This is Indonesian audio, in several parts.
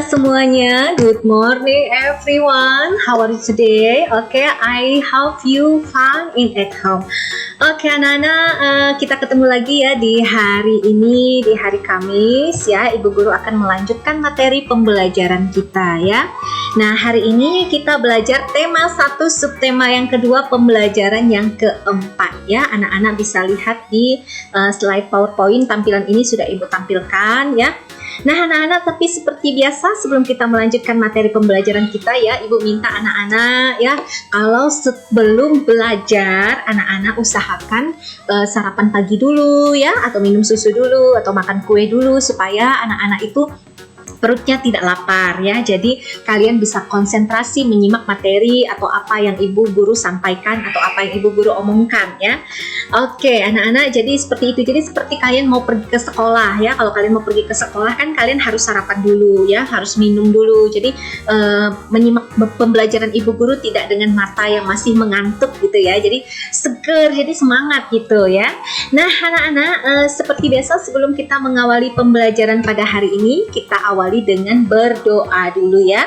semuanya, good morning everyone. How are you today? Okay, I hope you fun in at home. Oke anak-anak, kita ketemu lagi ya di hari ini, di hari Kamis ya. Ibu guru akan melanjutkan materi pembelajaran kita ya. Nah, hari ini kita belajar tema 1, subtema yang kedua, pembelajaran yang keempat ya. Anak-anak bisa lihat di slide PowerPoint, tampilan ini sudah Ibu tampilkan ya. Nah anak-anak, tapi seperti biasa sebelum kita melanjutkan materi pembelajaran kita ya, Ibu minta anak-anak ya, kalau sebelum belajar anak-anak usahakan sarapan pagi dulu ya, atau minum susu dulu, atau makan kue dulu, supaya anak-anak itu perutnya tidak lapar ya. Jadi kalian bisa konsentrasi menyimak materi atau apa yang ibu guru sampaikan atau apa yang ibu guru omongkan ya. Oke anak-anak, jadi seperti itu. Jadi seperti kalian mau pergi ke sekolah ya. Kalau kalian mau pergi ke sekolah kan kalian harus sarapan dulu ya, harus minum dulu. Jadi menyimak pembelajaran ibu guru tidak dengan mata yang masih mengantuk gitu ya. Jadi seger, jadi semangat gitu ya. Nah anak-anak, seperti biasa sebelum kita mengawali pembelajaran pada hari ini, kita awali dengan berdoa dulu ya.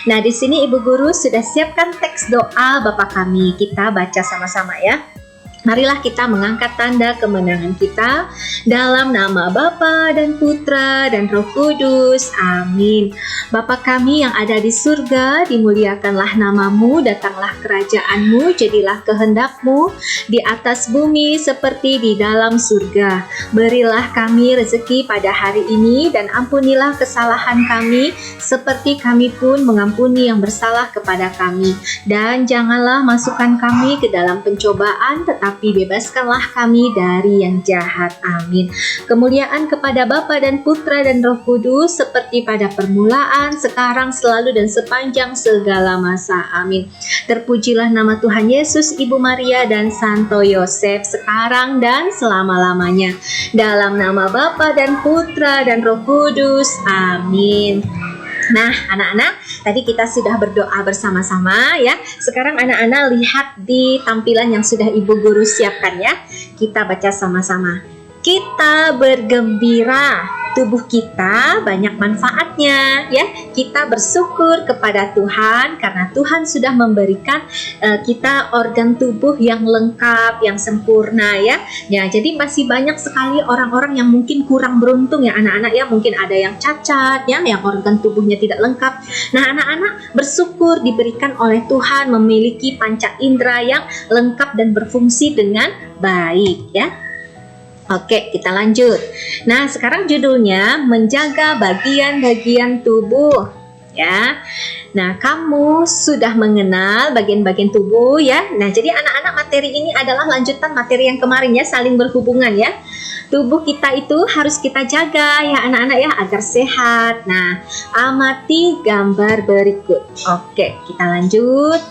Nah, di sini Ibu Guru sudah siapkan teks doa Bapa Kami. Kita baca sama-sama ya. Marilah kita mengangkat tanda kemenangan kita dalam nama Bapa dan Putra dan Roh Kudus. Amin. Bapa kami yang ada di surga, dimuliakanlah namamu, datanglah kerajaanmu, jadilah kehendakmu di atas bumi seperti di dalam surga. Berilah kami rezeki pada hari ini dan ampunilah kesalahan kami seperti kami pun mengampuni yang bersalah kepada kami. Dan janganlah masukkan kami ke dalam pencobaan, tapi bebaskanlah kami dari yang jahat. Amin. Kemuliaan kepada Bapa dan Putra dan Roh Kudus seperti pada permulaan, sekarang, selalu dan sepanjang segala masa. Amin. Terpujilah nama Tuhan Yesus, Ibu Maria dan Santo Yosef sekarang dan selama-lamanya. Dalam nama Bapa dan Putra dan Roh Kudus. Amin. Nah anak-anak, tadi kita sudah berdoa bersama-sama ya. Sekarang anak-anak lihat di tampilan yang sudah Ibu Guru siapkan ya. Kita baca sama-sama. Kita bergembira, tubuh kita banyak manfaatnya ya. Kita bersyukur kepada Tuhan karena Tuhan sudah memberikan kita organ tubuh yang lengkap, yang sempurna ya. Ya, jadi masih banyak sekali orang-orang yang mungkin kurang beruntung ya anak-anak ya. Mungkin ada yang cacat ya, yang organ tubuhnya tidak lengkap. Nah, anak-anak bersyukur diberikan oleh Tuhan memiliki panca indera yang lengkap dan berfungsi dengan baik ya. Oke, kita lanjut. Nah, sekarang judulnya menjaga bagian-bagian tubuh ya. Nah, kamu sudah mengenal bagian-bagian tubuh ya. Nah, jadi anak-anak, materi ini adalah lanjutan materi yang kemarin ya, saling berhubungan ya. Tubuh kita itu harus kita jaga ya anak-anak ya, agar sehat. Nah, amati gambar berikut. Oke, kita lanjut.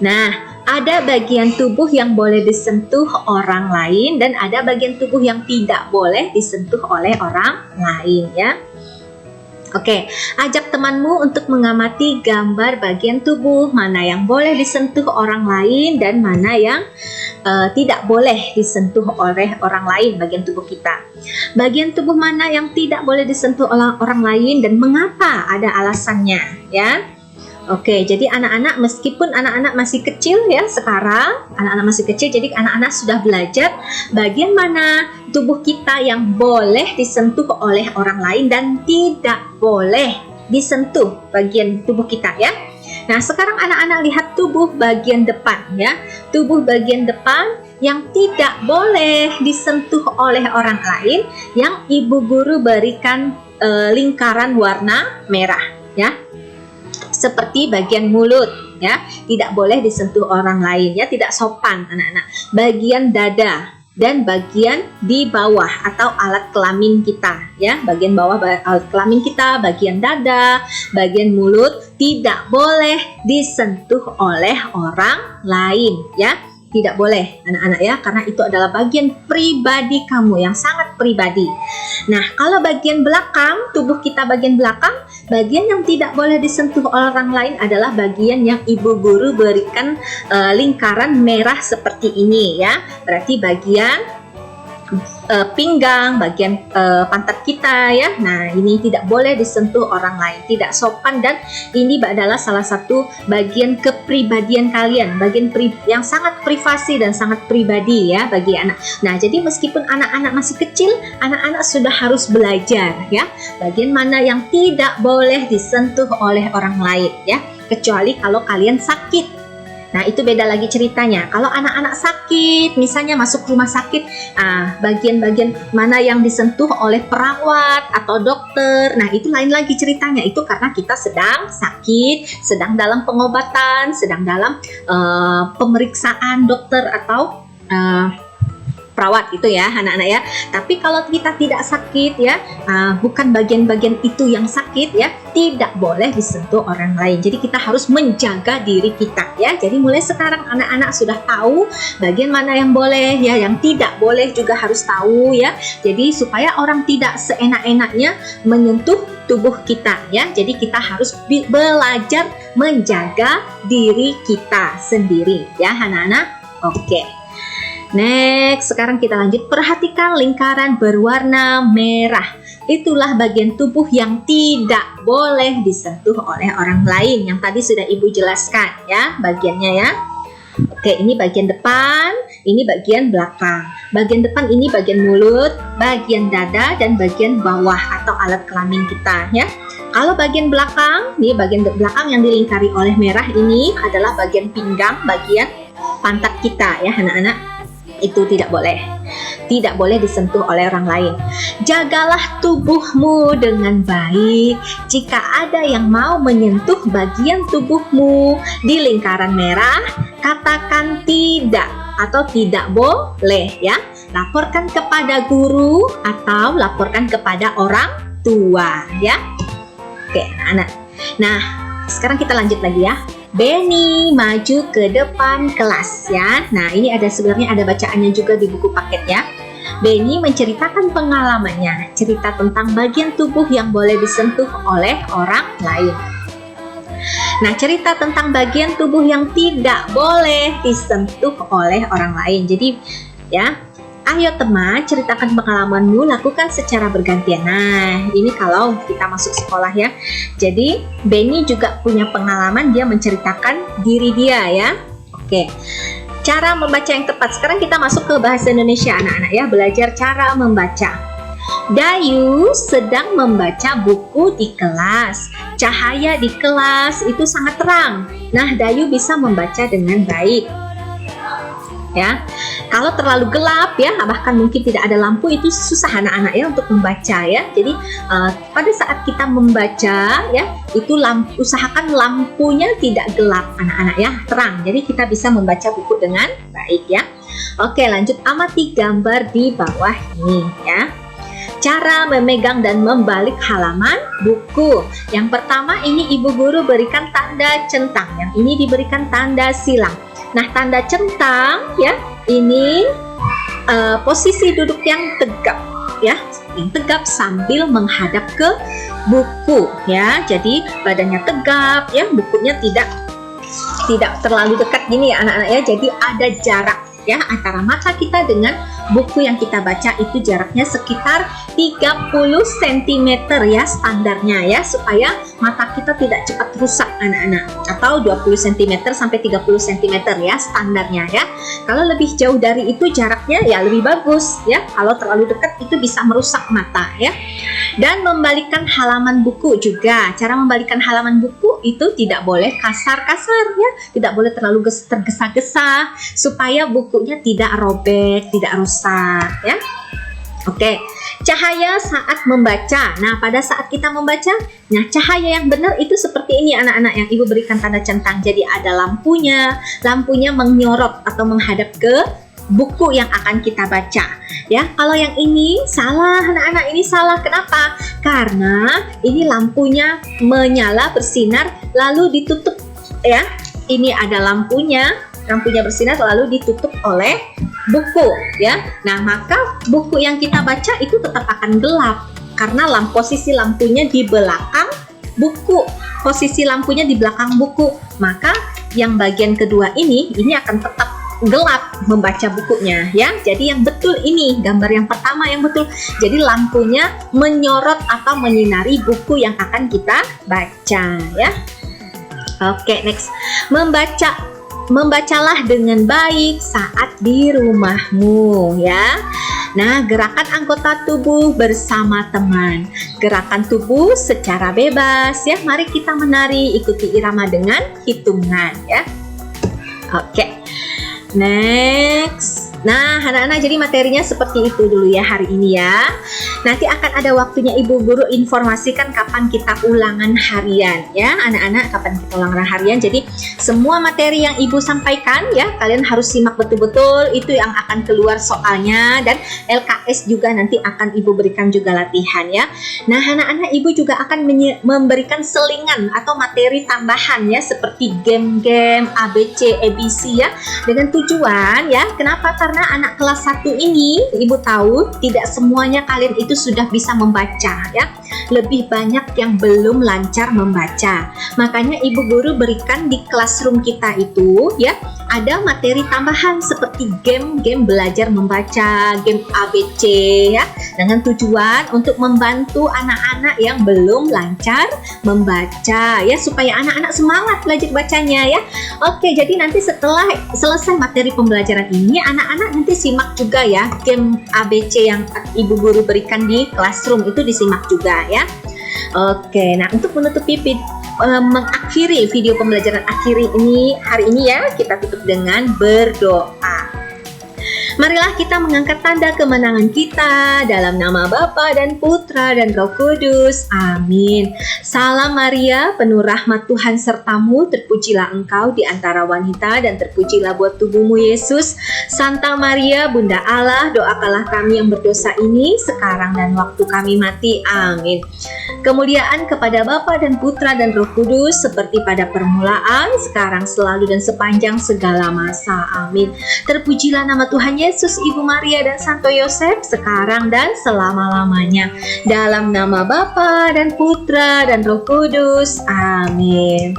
Nah, ada bagian tubuh yang boleh disentuh orang lain dan ada bagian tubuh yang tidak boleh disentuh oleh orang lain ya. Oke, ajak temanmu untuk mengamati gambar bagian tubuh, mana yang boleh disentuh orang lain dan mana yang tidak boleh disentuh oleh orang lain bagian tubuh kita. Bagian tubuh mana yang tidak boleh disentuh oleh orang lain dan mengapa, ada alasannya ya. Oke, jadi anak-anak, meskipun anak-anak masih kecil ya sekarang, anak-anak masih kecil, jadi anak-anak sudah belajar bagian mana tubuh kita yang boleh disentuh oleh orang lain dan tidak boleh disentuh bagian tubuh kita ya. Nah, sekarang anak-anak lihat tubuh bagian depan ya. Tubuh bagian depan yang tidak boleh disentuh oleh orang lain, yang Ibu Guru berikan lingkaran warna merah ya. Seperti bagian mulut ya, tidak boleh disentuh orang lain ya, tidak sopan anak-anak. Bagian dada dan bagian di bawah atau alat kelamin kita ya, bagian bawah alat kelamin kita, bagian dada, bagian mulut tidak boleh disentuh oleh orang lain ya. Tidak boleh anak-anak ya, karena itu adalah bagian pribadi kamu yang sangat pribadi. Nah, kalau bagian belakang, tubuh kita bagian belakang, bagian yang tidak boleh disentuh orang lain adalah bagian yang Ibu Guru berikan lingkaran merah seperti ini ya. Berarti bagian pinggang, bagian pantat kita ya. Nah, ini tidak boleh disentuh orang lain, tidak sopan, dan ini adalah salah satu bagian kepribadian kalian, bagian yang sangat privasi dan sangat pribadi ya bagi anak. Nah, jadi meskipun anak-anak masih kecil, anak-anak sudah harus belajar ya, bagian mana yang tidak boleh disentuh oleh orang lain ya, kecuali kalau kalian sakit. Nah, itu beda lagi ceritanya. Kalau anak-anak sakit, misalnya masuk rumah sakit, bagian-bagian mana yang disentuh oleh perawat atau dokter, nah itu lain lagi ceritanya. Itu karena kita sedang sakit, sedang dalam pengobatan, sedang dalam pemeriksaan dokter atau perawat itu ya anak-anak ya. Tapi kalau kita tidak sakit ya, bukan bagian-bagian itu yang sakit ya, tidak boleh disentuh orang lain. Jadi kita harus menjaga diri kita ya. Jadi mulai sekarang anak-anak sudah tahu bagian mana yang boleh ya, yang tidak boleh juga harus tahu ya. Jadi supaya orang tidak seenak-enaknya menyentuh tubuh kita ya. Jadi kita harus belajar menjaga diri kita sendiri ya anak-anak. Oke. Next, sekarang kita lanjut. Perhatikan lingkaran berwarna merah. Itulah bagian tubuh yang tidak boleh disentuh oleh orang lain. Yang tadi sudah Ibu jelaskan ya, bagiannya ya. Oke, ini bagian depan, ini bagian belakang. Bagian depan ini bagian mulut, bagian dada, dan bagian bawah atau alat kelamin kita ya. Kalau bagian belakang, nih bagian belakang yang dilingkari oleh merah ini adalah bagian pinggang, bagian pantat kita ya anak-anak. Itu tidak boleh disentuh oleh orang lain. Jagalah tubuhmu dengan baik. Jika ada yang mau menyentuh bagian tubuhmu di lingkaran merah, katakan tidak atau tidak boleh ya. Laporkan kepada guru atau laporkan kepada orang tua ya. Oke anak-anak. Nah, sekarang kita lanjut lagi ya. Benny maju ke depan kelas ya. Nah, ini sebenarnya ada bacaannya juga di buku paket ya. Benny menceritakan pengalamannya, cerita tentang bagian tubuh yang boleh disentuh oleh orang lain. Nah, cerita tentang bagian tubuh yang tidak boleh disentuh oleh orang lain. Jadi, ya, ayo teman, ceritakan pengalamanmu, lakukan secara bergantian. Nah, ini kalau kita masuk sekolah ya. Jadi, Benny juga punya pengalaman, dia menceritakan diri dia ya. Oke. Cara membaca yang tepat. Sekarang kita masuk ke bahasa Indonesia anak-anak ya, belajar cara membaca. Dayu sedang membaca buku di kelas. Cahaya di kelas itu sangat terang. Nah, Dayu bisa membaca dengan baik. Ya, kalau terlalu gelap ya, bahkan mungkin tidak ada lampu, itu susah anak-anak ya untuk membaca ya. Jadi pada saat kita membaca ya, itu usahakan lampunya tidak gelap anak-anak ya, terang. Jadi kita bisa membaca buku dengan baik ya. Oke, lanjut, amati gambar di bawah ini ya. Cara memegang dan membalik halaman buku. Yang pertama ini Ibu Guru berikan tanda centang, yang ini diberikan tanda silang. Nah, tanda centang ya, ini posisi duduk yang tegap ya, yang tegap sambil menghadap ke buku ya. Jadi badannya tegap ya, bukunya tidak terlalu dekat gini ya anak-anak ya. Jadi ada jarak ya antara mata kita dengan buku yang kita baca, itu jaraknya sekitar 30 cm ya standarnya ya, supaya mata kita tidak cepat rusak anak-anak, atau 20 cm sampai 30 cm ya standarnya ya. Kalau lebih jauh dari itu jaraknya ya lebih bagus ya, kalau terlalu dekat itu bisa merusak mata ya. Dan membalikkan halaman buku juga. Cara membalikkan halaman buku itu tidak boleh kasar-kasar ya, tidak boleh terlalu tergesa-gesa supaya bukunya tidak robek, tidak rusak ya. Oke, cahaya saat membaca. Nah, pada saat kita membaca, nah cahaya yang benar itu seperti ini anak-anak yang Ibu berikan tanda centang. Jadi ada lampunya menyorot atau menghadap ke buku yang akan kita baca ya. Kalau yang ini salah anak-anak, ini salah. Kenapa? Karena ini lampunya menyala bersinar lalu ditutup ya. Ini ada lampunya bersinar lalu ditutup oleh buku ya. Nah, maka buku yang kita baca itu tetap akan gelap karena posisi lampunya di belakang buku. Posisi lampunya di belakang buku. Maka yang bagian kedua ini akan tetap gelap membaca bukunya ya. Jadi yang betul ini gambar yang pertama yang betul. Jadi lampunya menyorot atau menyinari buku yang akan kita baca ya. Oke, next. Membacalah dengan baik saat di rumahmu ya. Nah, gerakan anggota tubuh bersama teman. Gerakan tubuh secara bebas ya. Mari kita menari, ikuti irama dengan hitungan ya. Oke. Next. Nah, anak-anak, jadi materinya seperti itu dulu ya hari ini ya. Nanti akan ada waktunya Ibu Guru informasikan kapan kita ulangan harian ya. Anak-anak, kapan kita ulangan harian. Jadi semua materi yang Ibu sampaikan ya, kalian harus simak betul-betul. Itu yang akan keluar soalnya. Dan LKS juga nanti akan Ibu berikan juga latihan ya. Nah, anak-anak, Ibu juga akan memberikan selingan atau materi tambahan ya, seperti game-game ABC, ABC ya. Dengan tujuan ya, kenapa? Karena anak kelas 1 ini, Ibu tahu tidak semuanya kalian itu sudah bisa membaca ya. Lebih banyak yang belum lancar membaca. Makanya Ibu Guru berikan di classroom kita itu ya, ada materi tambahan seperti game-game belajar membaca, game ABC ya, dengan tujuan untuk membantu anak-anak yang belum lancar membaca ya, supaya anak-anak semangat belajar bacanya ya. Oke, jadi nanti setelah selesai materi pembelajaran ini, anak-anak nanti simak juga ya game ABC yang Ibu Guru berikan di classroom, itu disimak juga ya. Oke, nah untuk menutupi mengakhiri video pembelajaran hari ini ya, kita tutup dengan berdoa. Marilah kita mengangkat tanda kemenangan kita dalam nama Bapa dan Putra dan Roh Kudus. Amin. Salam Maria, penuh rahmat Tuhan sertamu, terpujilah engkau di antara wanita dan terpujilah buah tubuhmu Yesus. Santa Maria, Bunda Allah, doakanlah kami yang berdosa ini sekarang dan waktu kami mati. Amin. Kemuliaan kepada Bapa dan Putra dan Roh Kudus seperti pada permulaan, sekarang, selalu dan sepanjang segala masa. Amin. Terpujilah nama Tuhan Yesus, Ibu Maria dan Santo Yosef sekarang dan selama-lamanya. Dalam nama Bapa dan Putra dan Roh Kudus. Amin.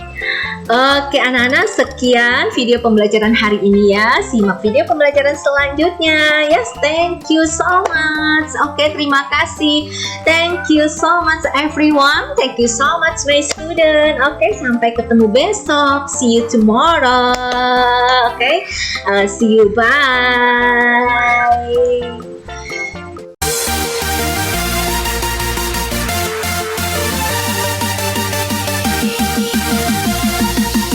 Oke anak-anak, sekian video pembelajaran hari ini ya. Simak video pembelajaran selanjutnya. Yes, thank you so much. Oke, terima kasih. Thank you so much everyone. Thank you so much my student. Oke, sampai ketemu besok. See you tomorrow. Oke, see you, bye.